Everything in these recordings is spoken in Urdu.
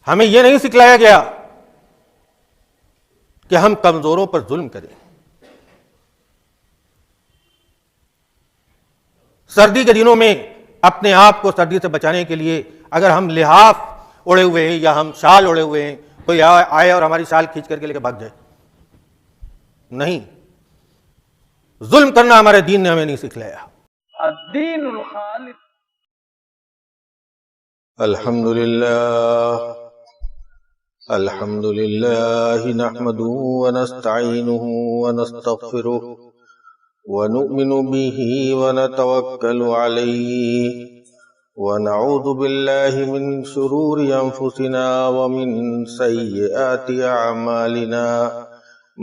ہمیں یہ نہیں سکھلایا گیا کہ ہم کمزوروں پر ظلم کریں. سردی کے دنوں میں اپنے آپ کو سردی سے بچانے کے لیے اگر ہم لحاف اڑے ہوئے ہیں یا ہم شال اڑے ہوئے ہیں، کوئی آئے اور ہماری شال کھینچ کر کے لے کے بھاگ جائے، نہیں، ظلم کرنا ہمارے دین نے ہمیں نہیں سکھلایا. الدین الخالص. الحمد لله نحمده ونستعينه ونستغفره ونؤمن به ونتوكل عليه ونعوذ بالله من شرور أنفسنا ومن سيئات أعمالنا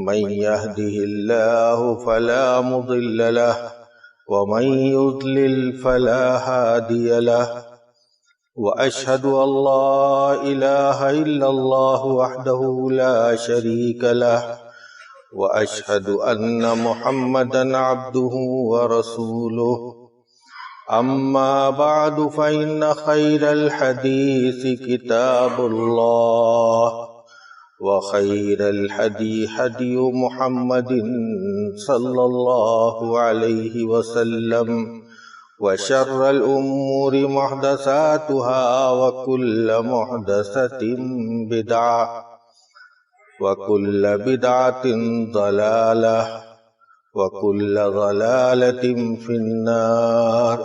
من يهده الله فلا مضل له ومن يضلل فلا هادي له وأشهد أن لا إله إلا الله وحده لا شريك له وأشهد أن محمدا عبده ورسوله. أما بعد فإن خير الحديث كتاب الله وخير الهدي هدي محمد صلى الله عليه وسلم وشر الأمور محدثاتها وكل محدثة بدعة وكل بدعة ضلالة وكل ضلالة في النار.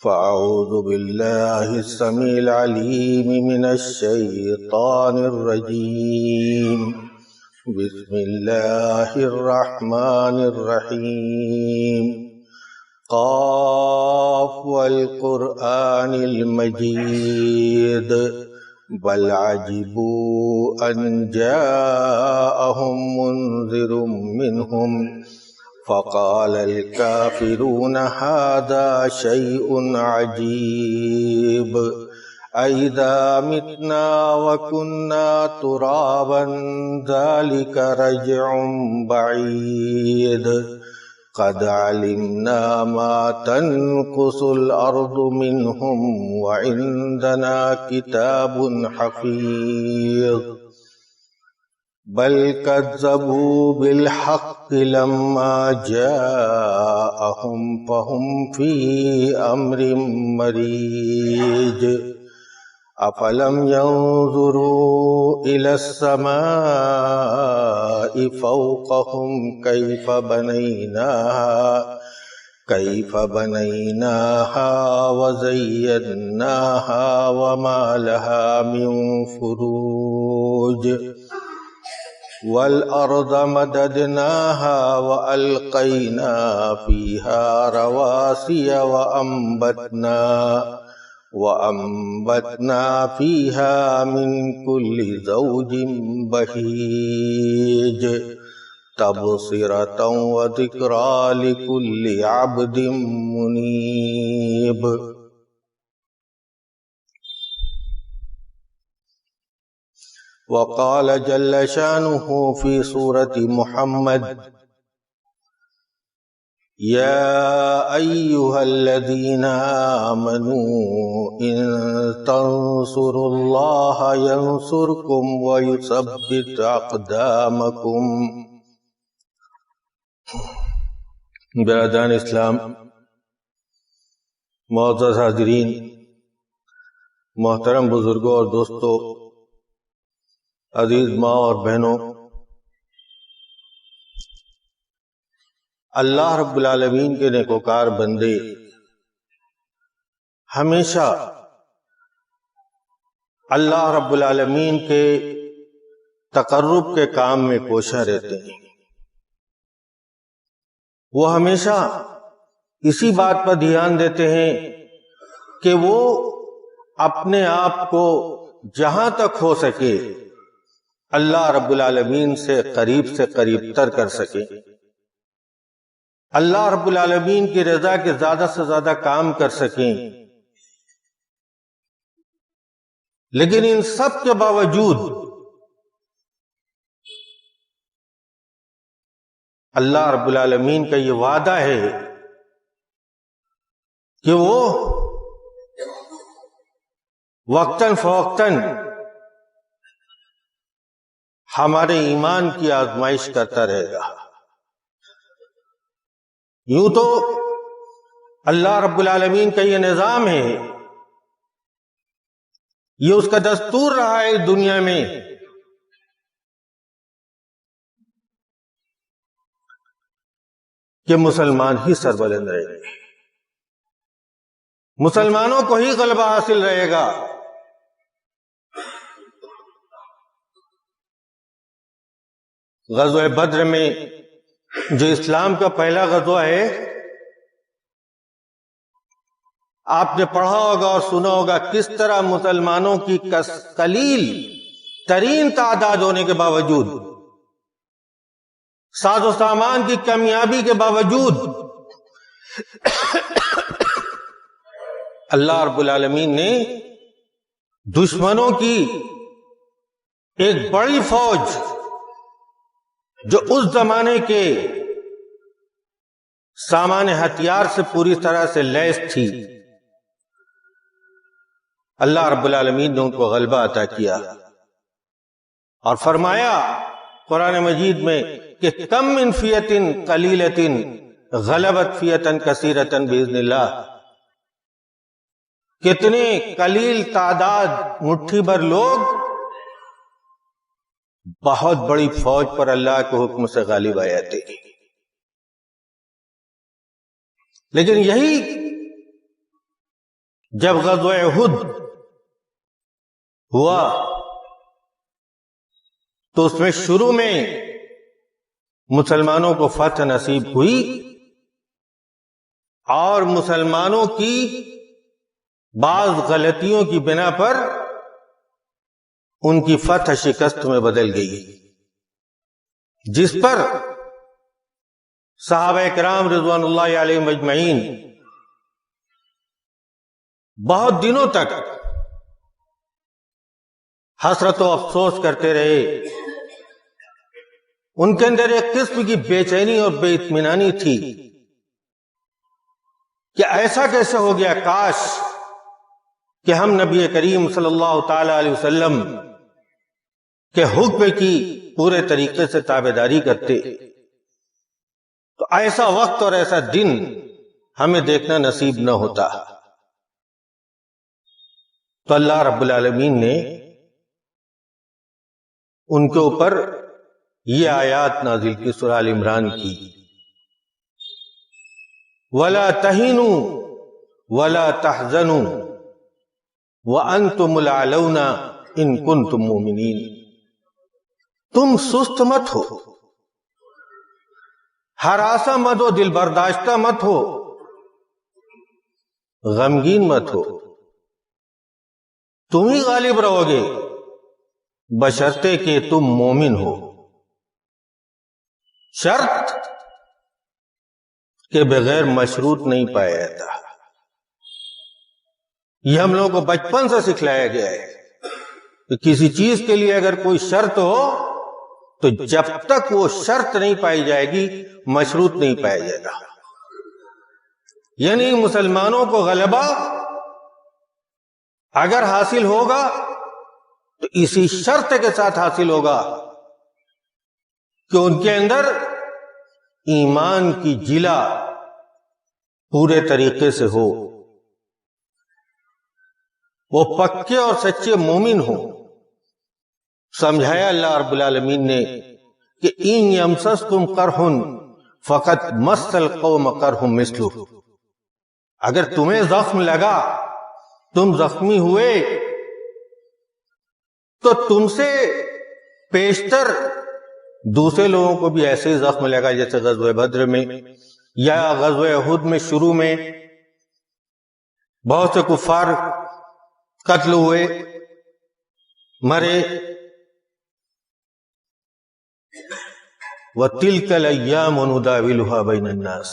فأعوذ بالله السميع العليم من الشيطان الرجيم. بسم الله الرحمن الرحيم. قاف والقرآن المجيد بل عجبوا أن جاءهم منذر منهم فقال الكافرون هذا شيء عجيب أَإِذَا مِتْنَا وَكُنَّا تُرَابًا ذَلِكَ رَجْعٌ بَعِيدٌ قَدْ عَلِمْنَا مَا تَنْقُصُ الْأَرْضُ مِنْهُمْ وَعِنْدَنَا كِتَابٌ حَفِيظٌ. بل كذبوا بالحق لما جاءهم فهم في أمر مريج. أفلم ينظروا إلى السماء فوقهم كيف بنيناها وزيناها وما لها من فروج. والأرض مددناها وألقينا فيها رواسي وأنبتنا فيها من كل زوج بهيج تبصرة وذكرى لكل عبد منيب. وقال جل شانه في سورة محمد يا أيها الذين آمنوا إن تنصروا الله ينصركم ويثبت أقدامكم. برادران اسلام، معزز حاضرین، محترم بزرگوں اور دوستوں، عزیز ماں اور بہنوں، اللہ رب العالمین کے نیکوکار بندے ہمیشہ اللہ رب العالمین کے تقرب کے کام میں کوشاں رہتے ہیں. وہ ہمیشہ اسی بات پر دھیان دیتے ہیں کہ وہ اپنے آپ کو جہاں تک ہو سکے اللہ رب العالمین سے قریب تر کر سکے، اللہ رب العالمین کی رضا کے زیادہ سے زیادہ کام کر سکیں. لیکن ان سب کے باوجود اللہ رب العالمین کا یہ وعدہ ہے کہ وہ وقتاً فوقتاً ہمارے ایمان کی آزمائش کرتا رہے گا. یوں تو اللہ رب العالمین کا یہ نظام ہے، یہ اس کا دستور رہا ہے دنیا میں کہ مسلمان ہی سربلند رہیں گے، مسلمانوں کو ہی غلبہ حاصل رہے گا. غزوہ بدر میں جو اسلام کا پہلا غزوہ ہے، آپ نے پڑھا ہوگا اور سنا ہوگا کس طرح مسلمانوں کی قلیل ترین تعداد ہونے کے باوجود، ساز و سامان کی کمیابی کے باوجود، اللہ رب العالمین نے دشمنوں کی ایک بڑی فوج جو اس زمانے کے سامان ہتھیار سے پوری طرح سے لیس تھی، اللہ رب العالمین نے ان کو غلبہ عطا کیا اور فرمایا قرآن مجید میں کہ کم من فیۃ قلیلۃ غلبت فیۃ کثیرۃ باذن اللہ، کتنے قلیل تعداد مٹھی بھر لوگ بہت بڑی فوج پر اللہ کے حکم سے غالب آئے تھے. لیکن یہی جب غزوہ احد ہوا تو اس میں شروع میں مسلمانوں کو فتح نصیب ہوئی اور مسلمانوں کی بعض غلطیوں کی بنا پر ان کی فتح شکست میں بدل گئی، جس پر صحابہ کرام رضوان اللہ علیہم اجمعین بہت دنوں تک حسرت و افسوس کرتے رہے. ان کے اندر ایک قسم کی بے چینی اور بے اطمینانی تھی کہ ایسا کیسے ہو گیا، کاش کہ ہم نبی کریم صلی اللہ تعالی علیہ وسلم کے حکم کی پورے طریقے سے تابعداری کرتے تو ایسا وقت اور ایسا دن ہمیں دیکھنا نصیب نہ ہوتا. تو اللہ رب العالمین نے ان کے اوپر یہ آیات نازل کی سورہ آل عمران کی، وَلَا تَهِنُوا وَلَا تَحْزَنُوا وَأَنْتُمُ الْأَعْلَوْنَ إِن كُنتُم مُؤْمِنِينَ. تم سست مت ہو، ہراساں مت ہو، دل برداشتہ مت ہو، غمگین مت ہو، تم ہی غالب رہو گے بشرطے کہ تم مومن ہو. شرط کے بغیر مشروط نہیں پایا جاتا. یہ ہم لوگوں کو بچپن سے سکھلایا گیا ہے کہ کسی چیز کے لیے اگر کوئی شرط ہو تو جب تک وہ شرط نہیں پائی جائے گی مشروط نہیں پایا جائے گا. یعنی مسلمانوں کو غلبہ اگر حاصل ہوگا تو اسی شرط کے ساتھ حاصل ہوگا کہ ان کے اندر ایمان کی جلا پورے طریقے سے ہو، وہ پکے اور سچے مومن ہوں. سمجھایا اللہ رب العالمین نے کہ ان یمسسکم قرح فقد مس القوم قرح مثلہ، اگر تمہیں زخم لگا، تم زخمی ہوئے، تو تم سے پیشتر دوسرے لوگوں کو بھی ایسے ہی زخم لگا جیسے غزوہ بدر میں یا غزوہ احد میں شروع میں بہت سے کفار قتل ہوئے، مرے. وَتِلْكَ الْأَيَّامُ نُدَاوِلُهَا بَيْنَ النَّاسِ.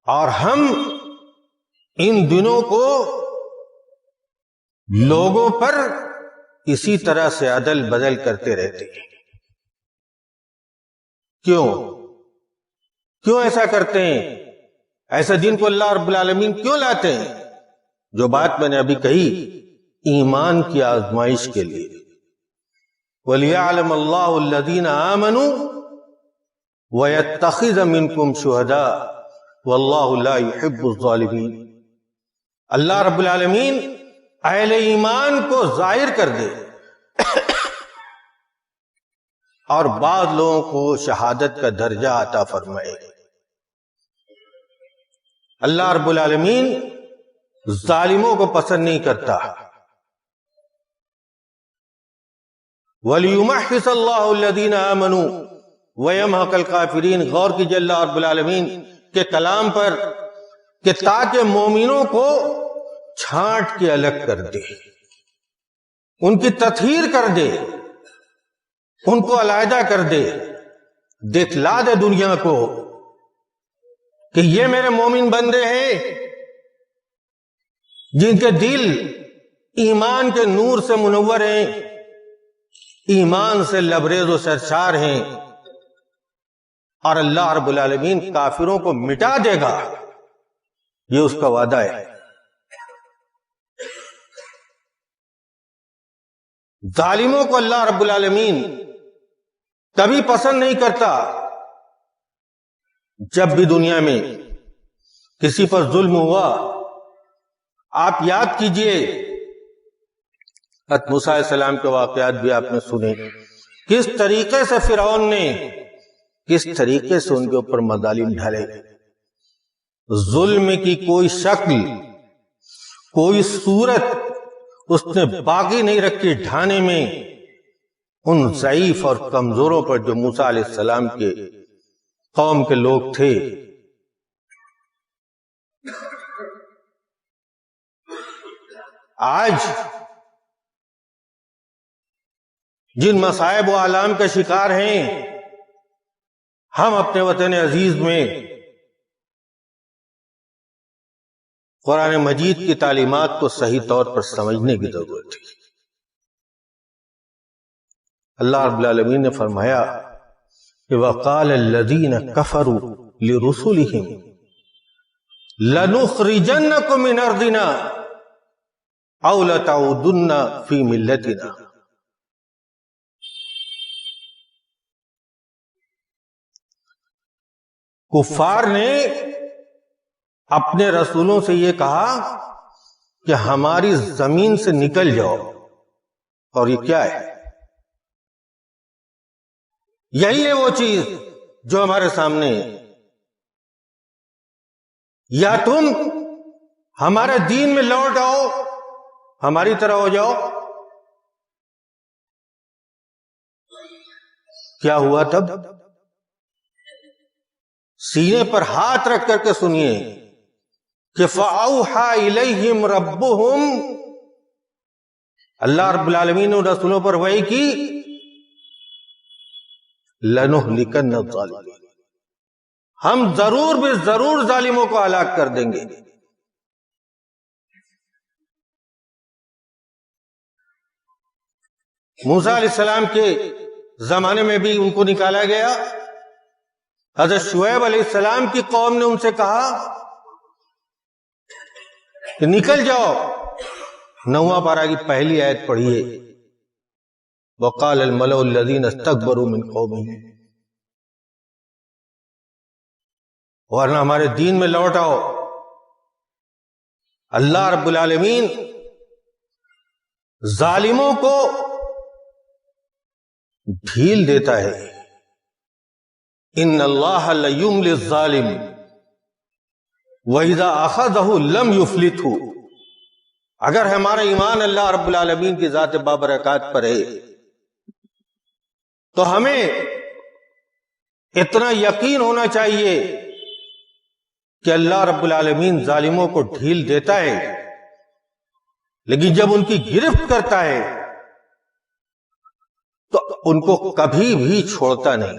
اور ہم ان دنوں کو لوگوں پر اسی طرح سے عدل بدل کرتے رہتے ہیں. کیوں ایسا کرتے ہیں؟ ایسے دین کو اللہ رب العالمین کیوں لاتے ہیں؟ جو بات میں نے ابھی کہی، ایمان کی آزمائش کے لیے. وَلِيَعْلَمَ اللَّهُ الَّذِينَ آمَنُوا وَيَتَّخِذَ مِنْكُمْ شُهَدَاءَ وَاللَّهُ لَا يُحِبُّ الظَّالِمِينَ. اللہ رب العالمین اہل ایمان کو ظاہر کر دے اور بعض لوگوں کو شہادت کا درجہ عطا فرمائے. اللہ رب العالمین ظالموں کو پسند نہیں کرتا. وَلِيُمَحِّصَ اللَّهُ الَّذِينَ آمَنُوا وَيَمْحَقَ الْكَافِرِينَ. غور کیجئے اللہ رب العالمین کے کلام پر کہ تاکہ مومنوں کو چھانٹ کے الگ کر دے، ان کی تطہیر کر دے، ان کو علیحدہ کر دے، دکھلا دے دنیا کو کہ یہ میرے مومن بندے ہیں جن کے دل ایمان کے نور سے منور ہیں، ایمان سے لبریز و سرشار ہیں، اور اللہ رب العالمین کافروں کو مٹا دے گا، یہ اس کا وعدہ ہے. ظالموں کو اللہ رب العالمین کبھی پسند نہیں کرتا. جب بھی دنیا میں کسی پر ظلم ہوا، آپ یاد کیجئے حضرت موسیٰ علیہ السلام کے واقعات بھی آپ نے سنے، کس طریقے سے فرعون نے کس طریقے سے ان کے اوپر مظالم ڈھالے. ظلم کی کوئی شکل، کوئی صورت اس نے باقی نہیں رکھی ڈھانے میں ان ضعیف اور کمزوروں پر جو موسیٰ علیہ السلام کے قوم کے لوگ تھے. آج جن مصائب و آلام کا شکار ہیں، ہم اپنے وطن عزیز میں قرآن مجید کی تعلیمات کو صحیح طور پر سمجھنے کی ضرورت ہے. اللہ رب العالمین نے فرمایا کہ وَقَالَ الَّذِينَ كَفَرُوا لِرُسُلِهِمْ لَنُخْرِجَنَّكُمْ مِنْ أَرْضِنَا أَوْ لَتَعُودُنَّ فِي مِلَّتِنَا. کفار نے اپنے رسولوں سے یہ کہا کہ ہماری زمین سے نکل جاؤ. اور یہ کیا ہے؟ یہی ہے وہ چیز جو ہمارے سامنے ہے. یا تم ہمارے دین میں لوٹ آؤ، ہماری طرح ہو جاؤ. کیا ہوا تب؟ سینے پر ہاتھ رکھ کر کے سنیے کہ فَأَوْحَى إِلَيْهِمْ رَبُّهُمْ. اللہ رب العالمین نے رسولوں پر وحی کی لَنُهْلِكَنَّ الظَّالِمِينَ، ہم ضرور بھی ضرور ظالموں کو ہلاک کر دیں گے. موسیٰ علیہ السلام کے زمانے میں بھی ان کو نکالا گیا. حضرت شعیب علیہ السلام کی قوم نے ان سے کہا کہ نکل جاؤ. 9واں پارہ کی پہلی آیت پڑھیے، وَقَالَ الْمَلَأُ الَّذِينَ اسْتَكْبَرُوا مِنْ قَوْمِهِ، ورنہ ہمارے دین میں لوٹ آؤ. اللہ رب العالمین ظالموں کو ڈھیل دیتا ہے. ان اللہ لیملی الظالم وَإِذَا أَخَذَهُ لَمْ يُفْلِتْهُ. اگر ہمارا ایمان اللہ رب العالمین کی ذات بابرکات پر ہے تو ہمیں اتنا یقین ہونا چاہیے کہ اللہ رب العالمین ظالموں کو ڈھیل دیتا ہے، لیکن جب ان کی گرفت کرتا ہے تو ان کو کبھی بھی چھوڑتا نہیں.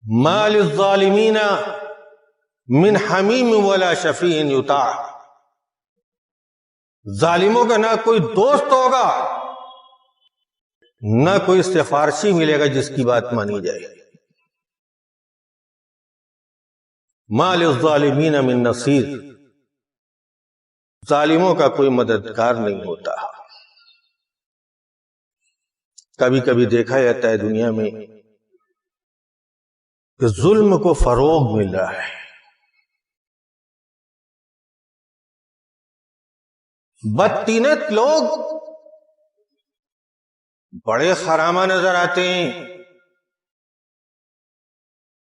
مَا لِلظَّالِمِينَ مِنْ حَمِيمٍ وَلَا شَفِيعٍ يُطَاعُ. ظالموں کا نہ کوئی دوست ہوگا، نہ کوئی سفارشی ملے گا جس کی بات مانی جائے. ما للظالمین من نصیر، ظالموں کا کوئی مددگار نہیں ہوتا۔ کبھی کبھی دیکھا جاتا ہے دنیا میں کہ ظلم کو فروغ مل رہا ہے، بدتینت لوگ بڑے خرامہ نظر آتے ہیں،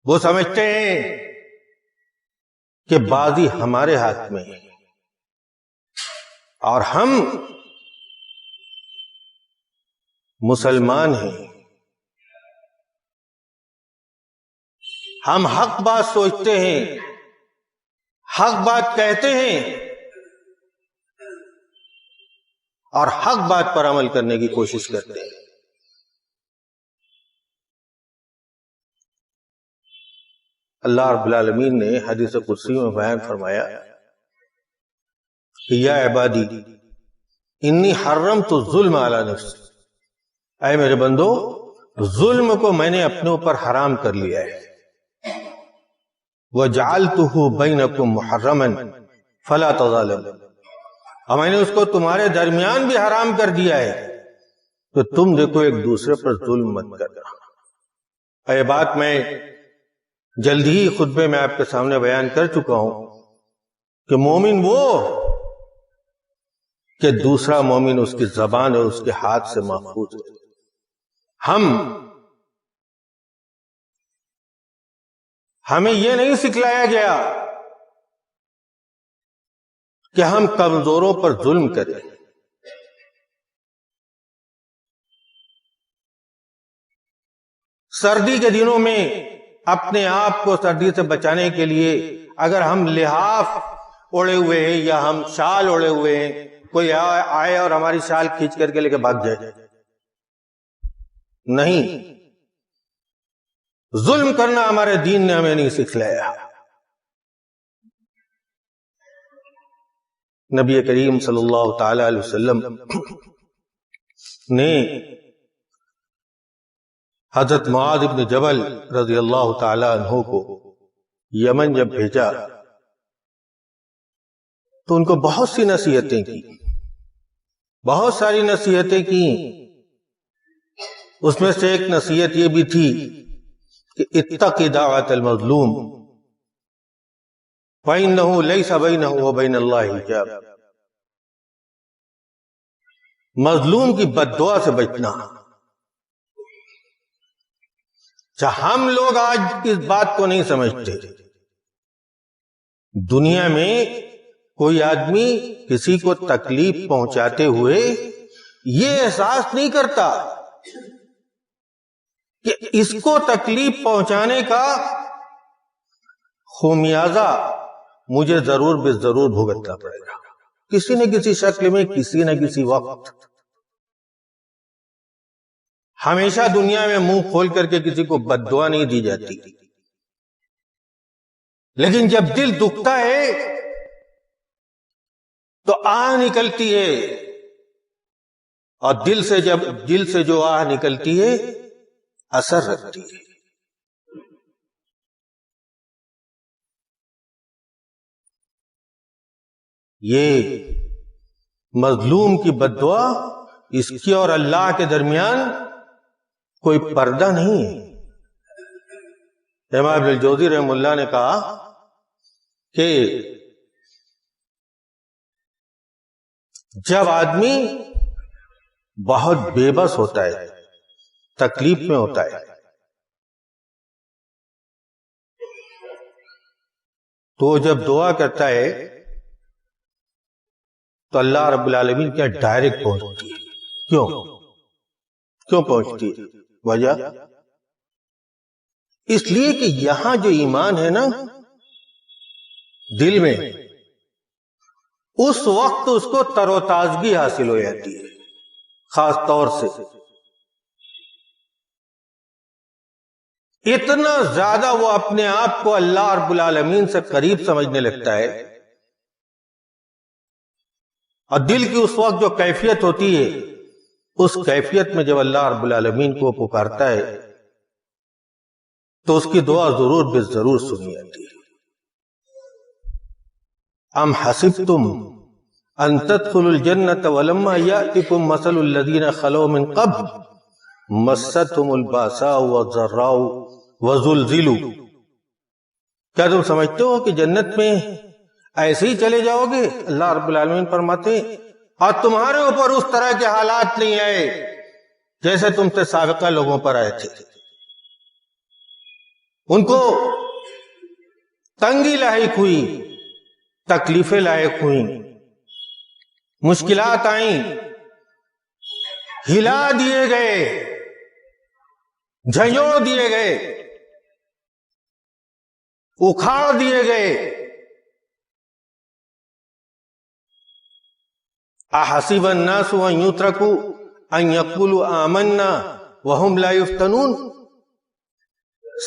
وہ سمجھتے ہیں کہ بازی ہمارے ہاتھ میں ہے اور ہم مسلمان ہیں، ہم حق بات سوچتے ہیں، حق بات کہتے ہیں اور حق بات پر عمل کرنے کی کوشش کرتے ہیں۔ اللہ رب العالمین نے حدیث قدسی میں بیان فرمایا کہ یا عبادی انی حرمت الظلم علی نفسی، اے میرے بندو ظلم کو میں نے اپنے اوپر حرام کر لیا ہے، وجعلتہ بینکم محرما فلا تظالموا، اور میں نے اس کو تمہارے درمیان بھی حرام کر دیا ہے، تو تم دیکھو ایک دوسرے پر ظلم مت کرنا۔ یہ بات میں جلدی ہی خطبے میں آپ کے سامنے بیان کر چکا ہوں کہ مومن وہ کہ دوسرا مومن اس کی زبان اور اس کے ہاتھ سے محفوظ ہے۔ ہمیں یہ نہیں سکھلایا گیا کہ ہم کمزوروں پر ظلم کریں، سردی کے دنوں میں اپنے آپ کو سردی سے بچانے کے لیے اگر ہم لحاف اوڑے ہوئے ہیں یا ہم شال اوڑے ہوئے ہیں، کوئی آئے اور ہماری شال کھینچ کر کے لے کے بھاگ جائے، نہیں، ظلم کرنا ہمارے دین نے ہمیں نہیں سکھلایا۔ نبی کریم صلی اللہ تعالی علیہ وسلم نے حضرت معاذ بن جبل رضی اللہ تعالی عنہ کو یمن جب بھیجا تو ان کو بہت سی نصیحتیں کی، بہت ساری نصیحتیں کی۔ اس میں سے ایک نصیحت یہ بھی تھی کہ اتق دعوت المظلوم فإنه ليس بينه وبين الله حجاب، مظلوم کی بد دعا سے بچنا۔ ہم لوگ آج اس بات کو نہیں سمجھتے، دنیا میں کوئی آدمی کسی کو تکلیف پہنچاتے ہوئے یہ احساس نہیں کرتا کہ اس کو تکلیف پہنچانے کا خمیازہ مجھے ضرور بے ضرور بھگتنا پڑے گا، کسی نہ کسی شکل میں، کسی نہ کسی وقت۔ ہمیشہ دنیا میں منہ کھول کر کے کسی کو بد دعا نہیں دی جاتی، لیکن جب دل دکھتا ہے تو آہ نکلتی ہے، اور دل سے جو آہ نکلتی ہے اثر رکھتی ہے۔ یہ مظلوم کی بد دعا، اس کی اور اللہ کے درمیان کوئی پردہ نہیں ہے۔ امام ابن الجوزی رحم اللہ نے کہا کہ جب آدمی بہت بے بس ہوتا ہے، تکلیف میں ہوتا ہے، تو جب دعا کرتا ہے تو اللہ رب العالمین کیا ڈائریکٹ پہنچتی ہے۔ کیوں پہنچتی ہے؟ وجہ اس لیے کہ یہاں جو ایمان ہے نا دل میں، اس وقت اس کو تر و تازگی حاصل ہو جاتی ہے، خاص طور سے اتنا زیادہ وہ اپنے آپ کو اللہ رب العالمین سے قریب سمجھنے لگتا ہے، اور دل کی اس وقت جو کیفیت ہوتی ہے، اس کیفیت میں جب اللہ رب العالمین کو پکارتا ہے تو اس کی دعا ضرور بے ضرور سنی جاتی ہے۔ ام حسبتم ان تدخلوا الجنة ولما یأتکم مثل الذین خلو من قبل مستهم الباساء والضراء وزلزلوا، کیا تم سمجھتے ہو کہ جنت میں ایسے ہی چلے جاؤ گے؟ اللہ رب العالمین فرماتے ہیں اور تمہارے اوپر اس طرح کے حالات نہیں آئے جیسے تم سے سابقہ لوگوں پر آئے تھے. ان کو تنگی لاحق ہوئی، تکلیفیں لاحق ہوئیں، مشکلات آئیں، ہلا دیے گئے، جھنجھوڑ دیے گئے، اکھاڑ دیے گئے. احسب الناس ان یترکوا ان یقولوا آمنا وهم لا یفتنون،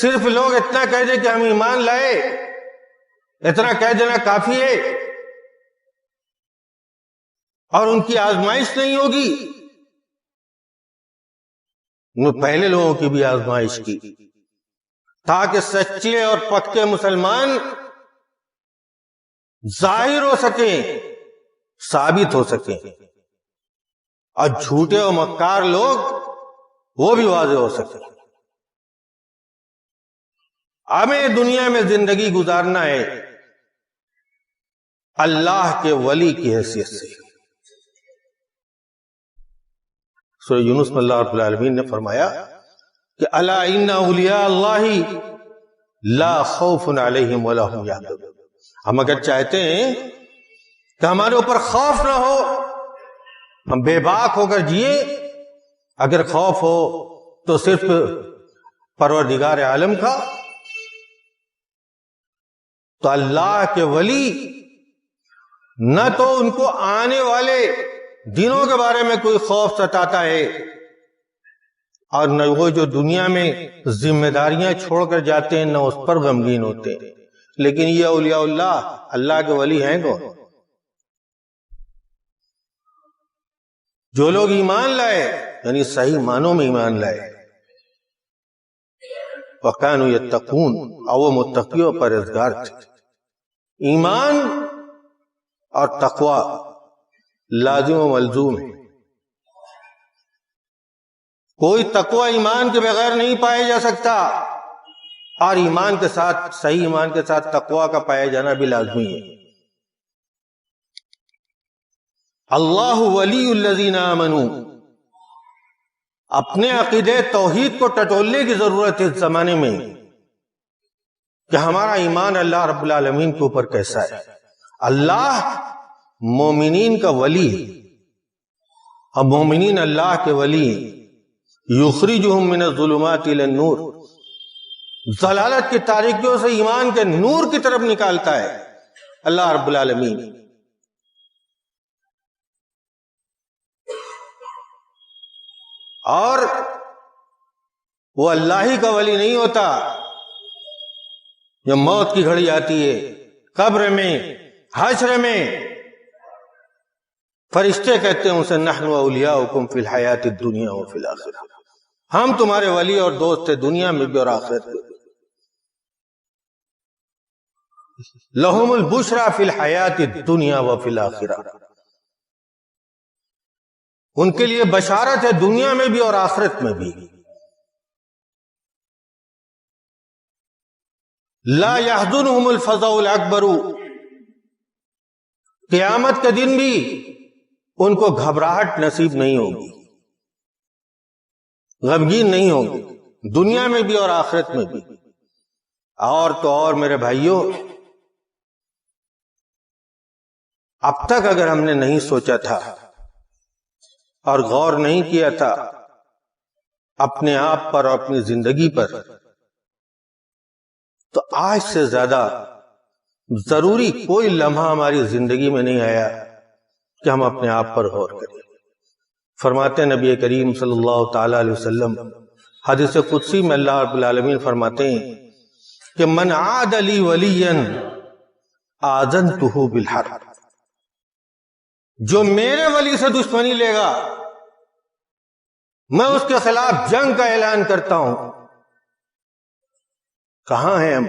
صرف لوگ اتنا کہہ دیں کہ ہم ایمان لائے، اتنا کہہ دینا کافی ہے اور ان کی آزمائش نہیں ہوگی؟ پہلے لوگوں کی بھی آزمائش کی تاکہ سچے اور پکے مسلمان ظاہر ہو سکیں، ثابت ہو سکیں، اور جھوٹے اور مکار لوگ وہ بھی واضح ہو سکیں. ہمیں دنیا میں زندگی گزارنا ہے اللہ کے ولی کی حیثیت سے. سورہ یونس میں اللہ رب العالمین نے فرمایا کہ الا ان اولیاء اللہ لا خوف علیہم ولا هم یحزنون. ہم اگر چاہتے ہیں کہ ہمارے اوپر خوف نہ ہو، ہم بے باک ہو کر جیے، اگر خوف ہو تو صرف پروردگار عالم کا. تو اللہ کے ولی نہ تو ان کو آنے والے دنوں کے بارے میں کوئی خوف ستاتا ہے، اور نہ وہ جو دنیا میں ذمہ داریاں چھوڑ کر جاتے ہیں نہ اس پر غمگین ہوتے ہیں. لیکن یہ اولیاء اللہ کے ولی ہیں کون؟ جو لوگ ایمان لائے، یعنی صحیح معنوں میں ایمان لائے، وَكَانُوا يَتَّقُونَ، اور وہ متقی و پرہیزگار تھے. ایمان اور تقوی لازم و ملزوم ہے. کوئی تقوی ایمان کے بغیر نہیں پایا جا سکتا، اور ایمان کے ساتھ، صحیح ایمان کے ساتھ تقوی کا پایا جانا بھی لازمی ہے. اللہ ولی الذین آمنوا، اپنے عقیدے توحید کو ٹٹولنے کی ضرورت ہے اس زمانے میں کہ ہمارا ایمان اللہ رب العالمین کے اوپر کیسا ہے. اللہ مومنین کا ولی ہے، اور مومنین اللہ کے ولی ہیں. یخرجہم من الظلمات الی النور، ضلالت کی تاریکیوں سے ایمان کے نور کی طرف نکالتا ہے اللہ رب العالمین. اور وہ اللہ ہی کا ولی نہیں ہوتا. جب موت کی گھڑی آتی ہے، قبر میں، حشر میں، فرشتے کہتے ہیں اسے نحن اولیاؤکم فی الحیات الدنیا وفی الآخرہ، ہم تمہارے ولی اور دوست ہیں دنیا میں بھی اور آخرت میں بھی. لہم البشری فی الحیات الدنیا وفی الآخرہ، ان کے لیے بشارت ہے دنیا میں بھی اور آخرت میں بھی. لا يحزنهم الفزع الاکبر، قیامت کے دن بھی ان کو گھبراہٹ نصیب نہیں ہوگی، غمگین نہیں ہوگی، دنیا میں بھی اور آخرت میں بھی. اور تو اور میرے بھائیوں، اب تک اگر ہم نے نہیں سوچا تھا اور غور نہیں کیا تھا اپنے آپ پر اور اپنی زندگی پر، تو آج سے زیادہ ضروری کوئی لمحہ ہماری زندگی میں نہیں آیا کہ ہم اپنے آپ پر غور کریں. فرماتے نبی کریم صلی اللہ تعالی علیہ وسلم حدیث قدسی میں اللہ رب العالمین فرماتے ہیں کہ من عاد لی ولیا آذنتہ بالحرب، جو میرے ولی سے دشمنی لے گا میں اس کے خلاف جنگ کا اعلان کرتا ہوں. کہاں ہیں ہم؟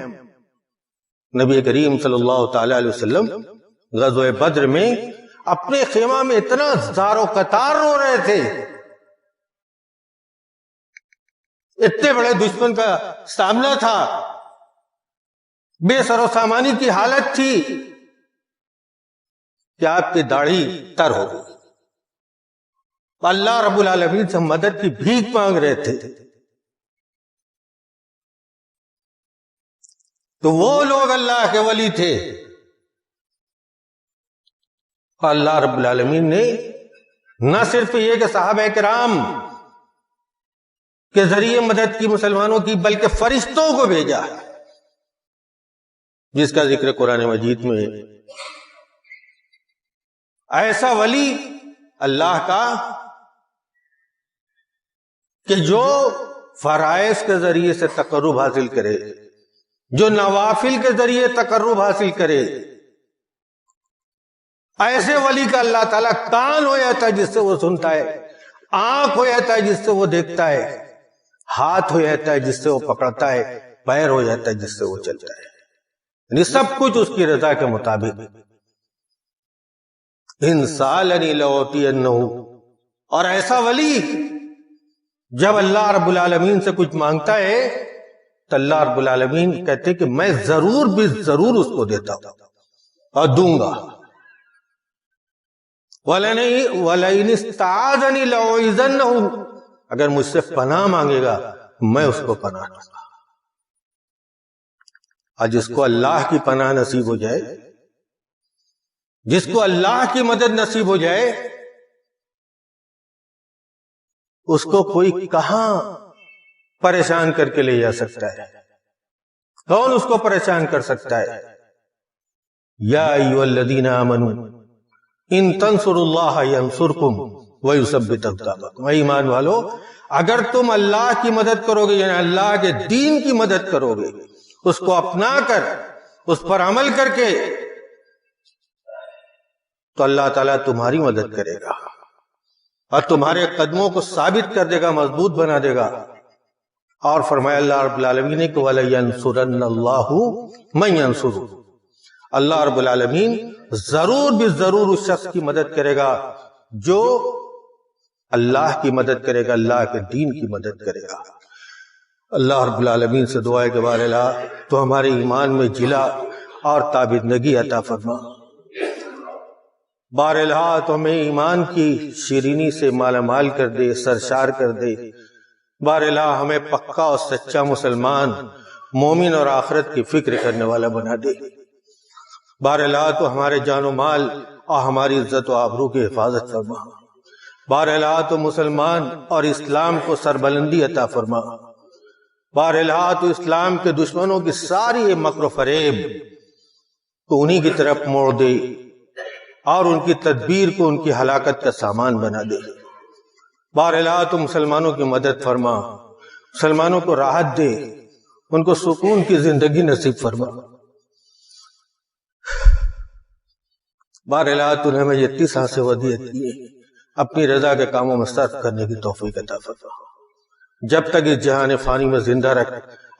نبی کریم صلی اللہ تعالی علیہ وسلم غزوہ بدر میں اپنے خیمہ میں اتنا زار و قطار رو رہے تھے، اتنے بڑے دشمن کا سامنا تھا، بے سر و سامانی کی حالت تھی کہ آپ کی داڑھی تر ہو گئی۔ اللہ رب العالمین سے مدد کی بھیک مانگ رہے تھے۔ تو وہ لوگ اللہ کے ولی تھے، اللہ رب العالمین نے نہ صرف یہ کہ صحابہ کرام کے ذریعے مدد کی مسلمانوں کی، بلکہ فرشتوں کو بھیجا، جس کا ذکر قرآن مجید میں۔ ایسا ولی اللہ کا کہ جو فرائض کے ذریعے سے تقرب حاصل کرے، جو نوافل کے ذریعے تقرب حاصل کرے، ایسے ولی کا اللہ تعالیٰ کان ہو جاتا ہے جس سے وہ سنتا ہے، آنکھ ہو جاتا ہے جس سے وہ دیکھتا ہے، ہاتھ ہو جاتا ہے جس سے وہ پکڑتا ہے، پیر ہو جاتا ہے جس سے وہ چلتا ہے، یعنی سب کچھ اس کی رضا کے مطابق۔ ان سالنی لأعطینہ، اور ایسا ولی جب اللہ رب العالمین سے کچھ مانگتا ہے تو اللہ رب العالمین کہتے کہ میں ضرور بھی ضرور اس کو دیتا ہوں اور دوں گا۔ وَلَئِنِ اسْتَعَاذَنِي لَأُعِيذَنَّهُ، اگر مجھ سے پناہ مانگے گا میں اس کو پناہ دوں گا۔ اور جس کو اللہ کی پناہ نصیب ہو جائے، جس کو اللہ کی مدد نصیب ہو جائے، اس کو کوئی کہاں پریشان کر کے لے جا سکتا ہے؟ کون اس کو پریشان کر سکتا ہے؟ یا ایھا الذین آمنوا ان تنصروا اللہ ینصرکم ویثبت اقدامکم، اے ایمان والو اگر تم اللہ کی مدد کرو گے، یعنی اللہ کے دین کی مدد کرو گے، اس کو اپنا کر، اس پر عمل کر کے، تو اللہ تعالیٰ تمہاری مدد کرے گا اور تمہارے قدموں کو ثابت کر دے گا، مضبوط بنا دے گا۔ اور فرمایا اللہ رب العالمین نے کہ وَلَيَنْصُرَنَّ اللَّهُ مَن يَنْصُرُهُ، اللہ رب العالمین ضرور بھی ضرور اس شخص کی مدد کرے گا جو اللہ کی مدد کرے گا، اللہ کے دین کی مدد کرے گا۔ اللہ رب العالمین سے دعا ہے کہ بار الہ تو ہمارے ایمان میں جلا اور تابندگی عطا فرما، بار الہ تو ہمیں ایمان کی شیرینی سے مالا مال کر دے، سرشار کر دے، بار الہ ہمیں پکا اور سچا مسلمان، مومن اور آخرت کی فکر کرنے والا بنا دے، بار الہ تو ہمارے جان و مال اور ہماری عزت و آبرو کی حفاظت فرما، بار الہ تو مسلمان اور اسلام کو سربلندی عطا فرما، بار الہ تو اسلام کے دشمنوں کی ساری مکر و فریب تو انہی کی طرف موڑ دے اور ان کی تدبیر کو ان کی ہلاکت کا سامان بنا دے، بار الہ تو مسلمانوں کی مدد فرما، مسلمانوں کو راحت دے، ان کو سکون کی زندگی نصیب فرما، بار الہ تو نے ہمیں یہ 30 سانسیں ودیعت کی، اپنی رضا کے کاموں میں صرف کرنے کی توفیق عطا فرما، جب تک اس جہان فانی میں زندہ رکھ،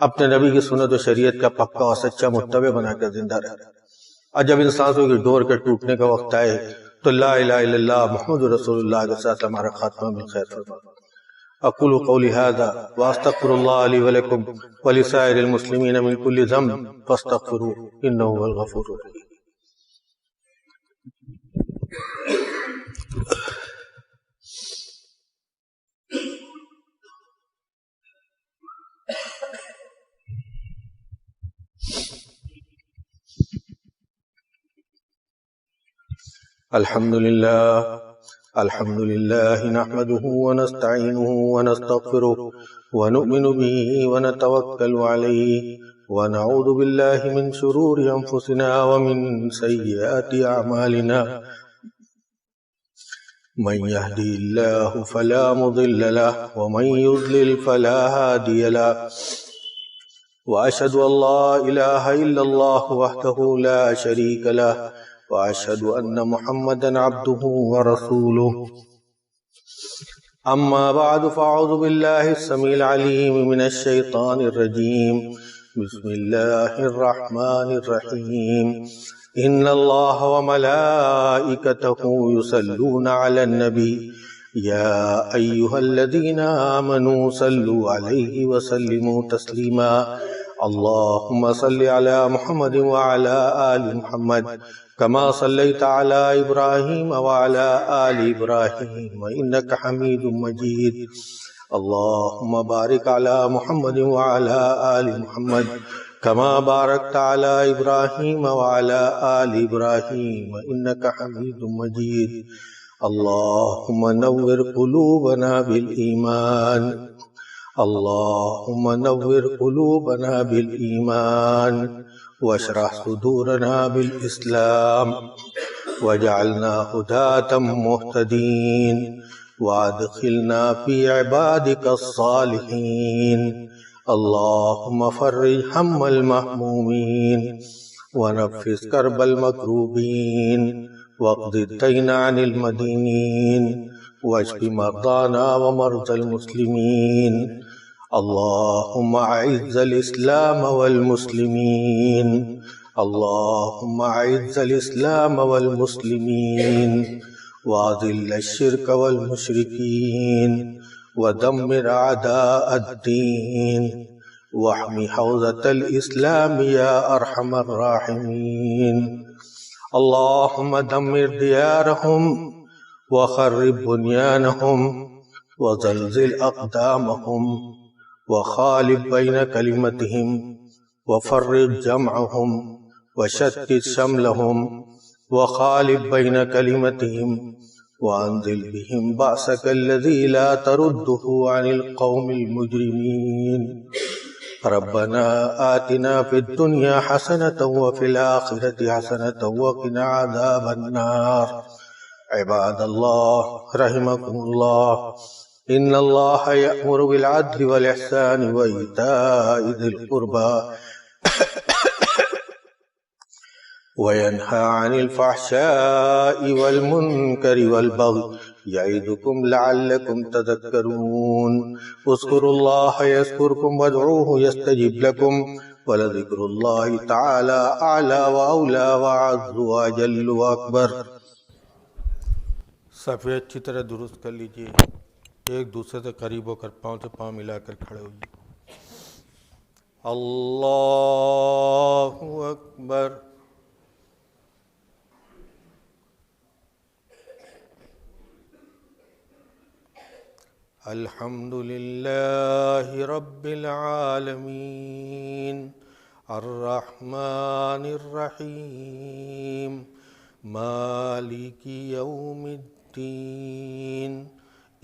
اپنے نبی کی سنت و شریعت کا پکا اور سچا متبع بنا کر زندہ رکھ، اور جب ان سانسوں کی ڈور کے ٹوٹنے کا وقت آئے تو لا الہ الا اللہ محمد رسول اللہ کے ساتھ ہمارا خاتمہ بالخیر فرما۔ اقول قولی ھذا واستغفر اللہ لی ولکم ولسائر المسلمین من کل ذنب فاستغفروہ انہ هو الغفور الرحیم۔ الحمد لله نحمده ونستعينه ونستغفره ونؤمن به ونتوكل عليه ونعوذ بالله من شرور أنفسنا ومن سيئات أعمالنا، من يهدي الله فلا مضل له ومن يضلل فلا هادي له، وأشهد أن لا إله إلا الله وحده لا شريك له، وأشهد أن محمدا عبده ورسوله، أما بعد فأعوذ بالله السميع العليم من الشيطان الرجيم، بسم الله الرحمن الرحيم، إن الله وملائكته يصلون على النبي يا أيها الذين آمنوا صلوا عليه وسلموا تسليما اللهم صل على محمد وعلى آل محمد كما صليت على إبراهيم وعلى آل إبراهيم إنك حميد مجيد اللهم بارك على محمد وعلى آل محمد كما باركت على إبراهيم وعلى آل إبراهيم إنك حميد مجيد اللهم نور قلوبنا بالإيمان اللهم نور قلوبنا بالإيمان واشرح صدورنا بالإسلام واجعلنا هداة مهتدين وادخلنا في عبادك الصالحين اللهم فرج هم المهمومين ونفس كرب المكروبين واقض الدين عن المدينين واشف مرضانا ومرضى المسلمين اللهم أعز الإسلام والمسلمين اللهم أعز الإسلام والمسلمين وأذل الشرك والمشركين ودمر أعداء الدين واحمِ حوزة الإسلام يا أرحم الراحمين اللهم دمر ديارهم وخرب بنيانهم وزلزل أقدامهم وخالف بين كلمتهم وفرق جمعهم وشتت شملهم وخالف بين كلمتهم وأنزل بهم بأسك الذي لا ترده عن القوم المجرمين ربنا آتنا في الدنيا حسنة وفي الآخرة حسنة وقنا عذاب النار عباد الله رحمكم الله إن الله يأمر بالعدل والإحسان وإيتاء ذي القربى وينهى عن الفحشاء والمنكر والبغي يعظكم لعلكم تذكرون اذكروا الله يذكركم وادعوه يستجب لكم ولذكر الله تعالى أعلى وأولى وأعز وأجل وأكبر. صفحے اچھی طرح درست کر لیجئے، ایک دوسرے سے قریب ہو کر پاؤں سے پاؤں ملا کر کھڑے ہوئیے. اللہ اکبر. الحمد للہ رب العالمین الرحمن الرحیم مالک یوم الدین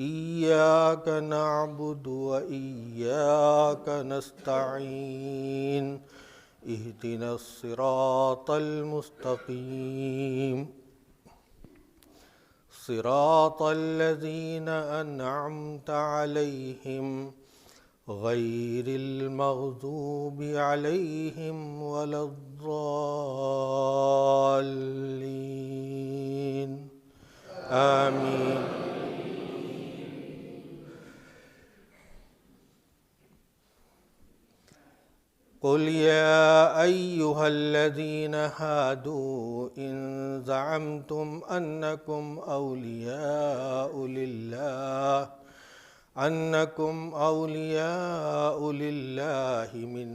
ایاک نعبد و ایاک نستعین اہدنا الصراط المستقیم صراط الذين أنعمت عليهم غير المغضوب عليهم ولا الضالين آمين. قل يا أيها الذين هادوا إن زعمتم أنكم أولياء لله من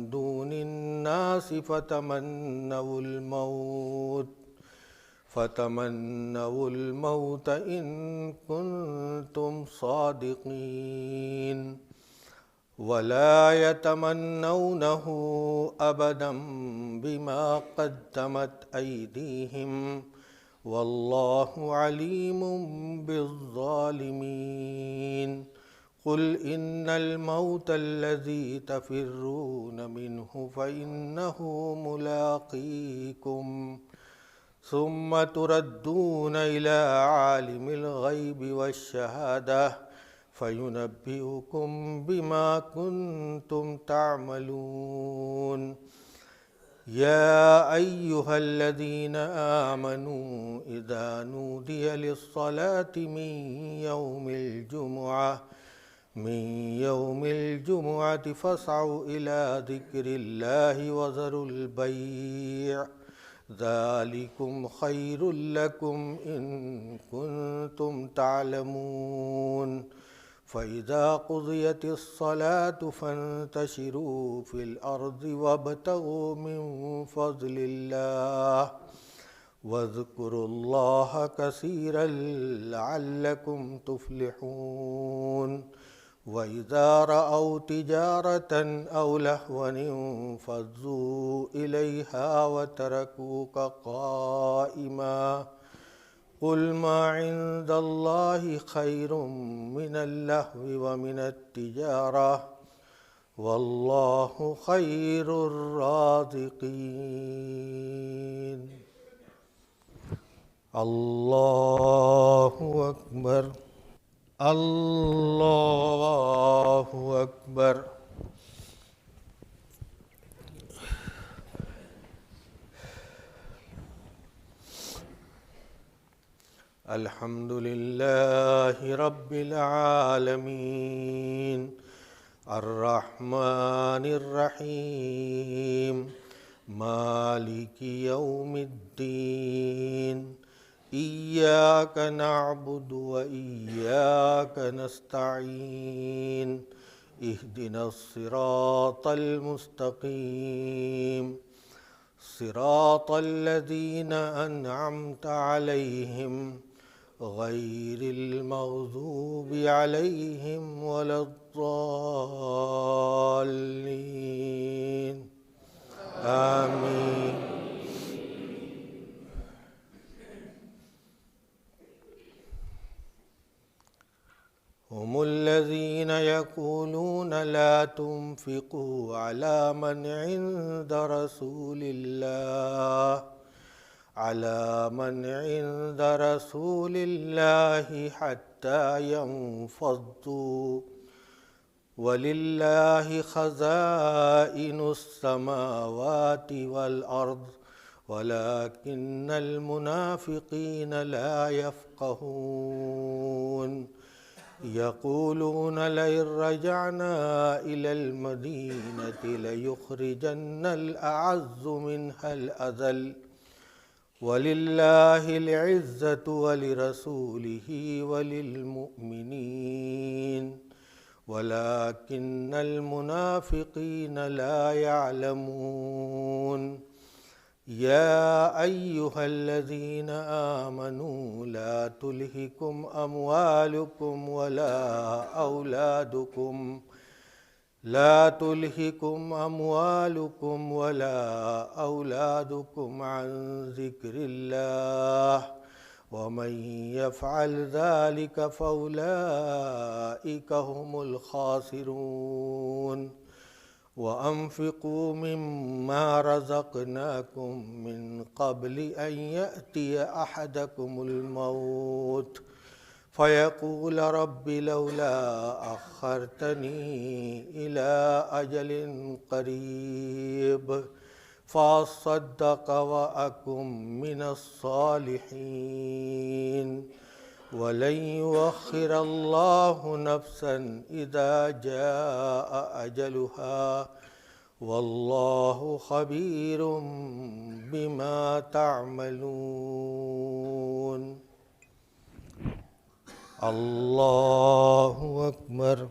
دون الناس فتمنوا الموت إن كنتم صادقين ولا يتمنونه أبدا بما قدمت أيديهم والله عليم بالظالمين. قل إن الموت الذي تفرون منه فإنه ملاقيكم ثم تردون إلى عالم الغيب والشهادة فينبئكم بما كنتم تعملون. يا أيها الذين آمنوا إذا نودي للصلاة من يوم الجمعة فاسعوا إلى ذكر الله وذروا البيع ذلكم خير لكم إن كنتم تعلمون فإذا قضيت الصلاة فانتشروا في الأرض وابتغوا من فضل الله واذكروا الله كثيرا لعلكم تفلحون وإذا رأوا تجارة أو لهوا انفضوا إليها وتركوك قائما قل ما عند الله خير من اللهو ومن التجارة والله خير الرازقين الله أكبر الله أكبر الحمد لله رب العالمين الرحمن الرحيم مالك يوم الدين إياك نعبد وإياك نستعين اهدنا الصراط المستقيم صراط الذين أنعمت عليهم غير المغضوب عليهم ولا الضالين آمين هم الذين يقولون لا تنفقوا على من عند رسول الله حتى ينفضوا ولله خزائن السماوات والأرض ولكن المنافقين لا يفقهون يقولون لئن رجعنا إلى المدينة ليخرجن الأعز منها الأذل ولله العزة ولرسوله وللمؤمنين ولكن المنافقين لا يعلمون يا أيها الذين آمنوا لا تلهكم أموالكم ولا أولادكم عن ذكر الله ومن يفعل ذلك فأولئك هم الخاسرون وأنفقوا مما رزقناكم من قبل أن يأتي أحدكم الموت فيقول رب لولا أخرتني إلى أجل قريب فأصدق وأكن من الصالحين ولن يؤخر الله نفسا إذا جاء أجلها والله خبير بما تعملون الله أكبر